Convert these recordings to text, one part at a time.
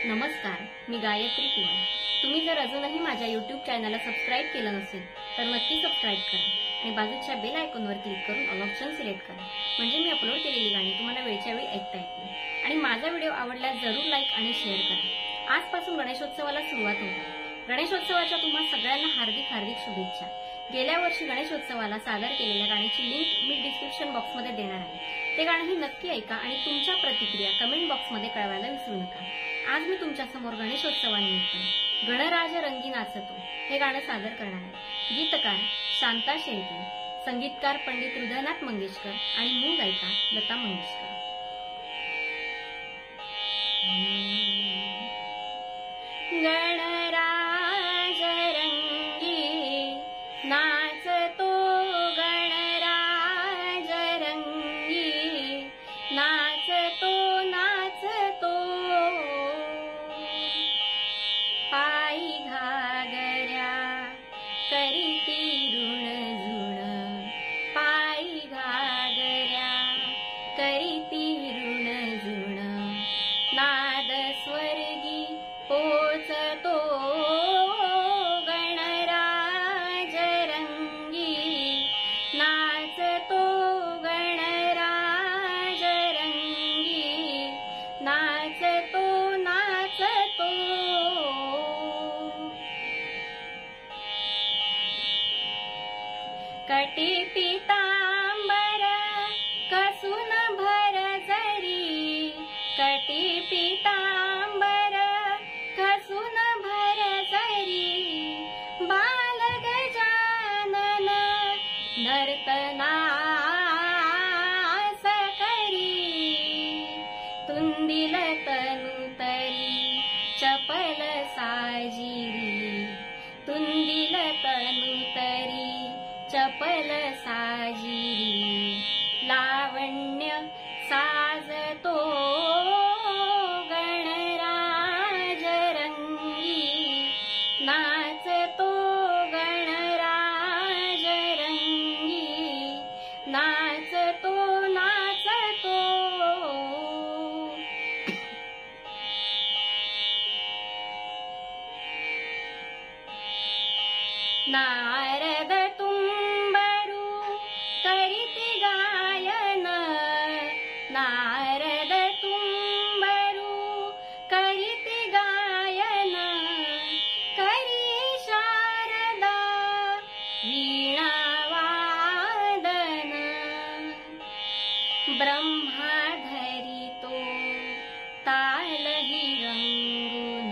नमस्कार, मी गायत्री कुमार। तुम्ही जर अजूनही माझ्या YouTube चॅनलला सबस्क्राइब केलं नसेल तर नक्की सबस्क्राइब करा आणि बाजूच्या बेल आयकॉनवर क्लिक करून ऑल ऑप्शन सिलेक्ट करा, म्हणजे मी अपलोड केलेली गाणी तुम्हाला वेळच्या वेळी ऐकता येतील। आणि माझा व्हिडिओ आवडल्यास जरूर लाईक आणि शेअर करा। आजपासून गणेशोत्सवाला सुरुवात होत आहे। गणेशोत्सवाच्या तुम्हा सगळ्यांना हार्दिक हार्दिक शुभेच्छा। गेल्या वर्षी गणेशोत्सवाला सादर केलेल्या गाण्याची लिंक मी डिस्क्रिप्शन बॉक्समध्ये देणार आहे। ते गाणंही नक्की ऐका आणि तुमच्या प्रतिक्रिया कमेंट बॉक्समध्ये कळवायला विसरू नका। आज मी तुमच्या समोर गणेशोत्सवानिमित्त गणराज रंगी नाचतो हे गाणं सादर करणार आहे। गीतकार शांता शेळके, संगीतकार पंडित हृदयनाथ मंगेशकर आणि मूळ गायिका लता मंगेशकर। गणराज रंगी नाचतो, गणराज रंगी नाचतो नाचतो, पायी घागऱ्या करीती ऋणझुण, पायी घागऱ्या करीती ऋणझुण, नाद स्वर्गी पोचतो, गणराज रंगी नाचतो, गणराज रंगी नाचतो नाचतो। कटी पीतांबर कसून भर जरी, कटी पीतांबर कसून भर जरी, बाल गजानन नर्तनास करी, तुंदिल तनु तरी चपल साजिरी, तुंदिल तनु तरी चपल साजिरी, लावण्य साजतो, गणराज रंगी नाचतो, गणराज रंगी नाचतो नाचतो। नारद तुम्बरू करीती गायन, नारद तुम्बरू करीती गायन, करी शारदा वीणा वादन, ब्रह्मा धरितो ताल हिरंगुन,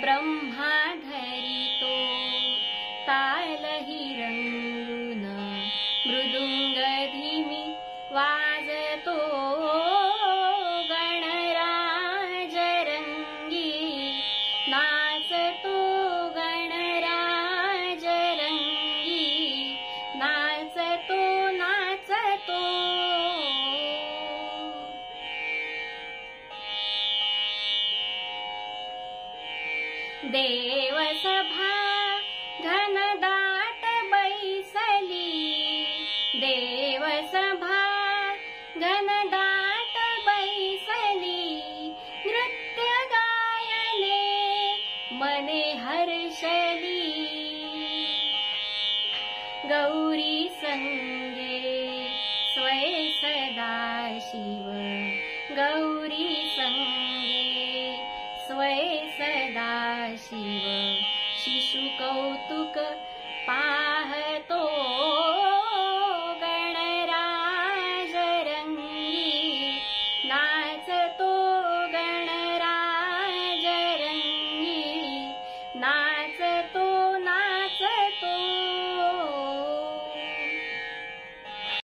ब्रह्मा धरितो ताल हिरंगुन, मृदुंग धीमी वाजतो, गणराज रंगी नाचतो, गणराज रंगी नाचतो नाचतो। देवसभा घनदाट बैसली, देवसभा घनदाट बैसली, नृत्य गायने मने हर्षली, गौरी संगे स्वय सदाशिव, गौरी संगे स्वय सदाशिव, शिशु कौतुक पाहतो, गणराज रंगी नाचतो, गणराज रंगी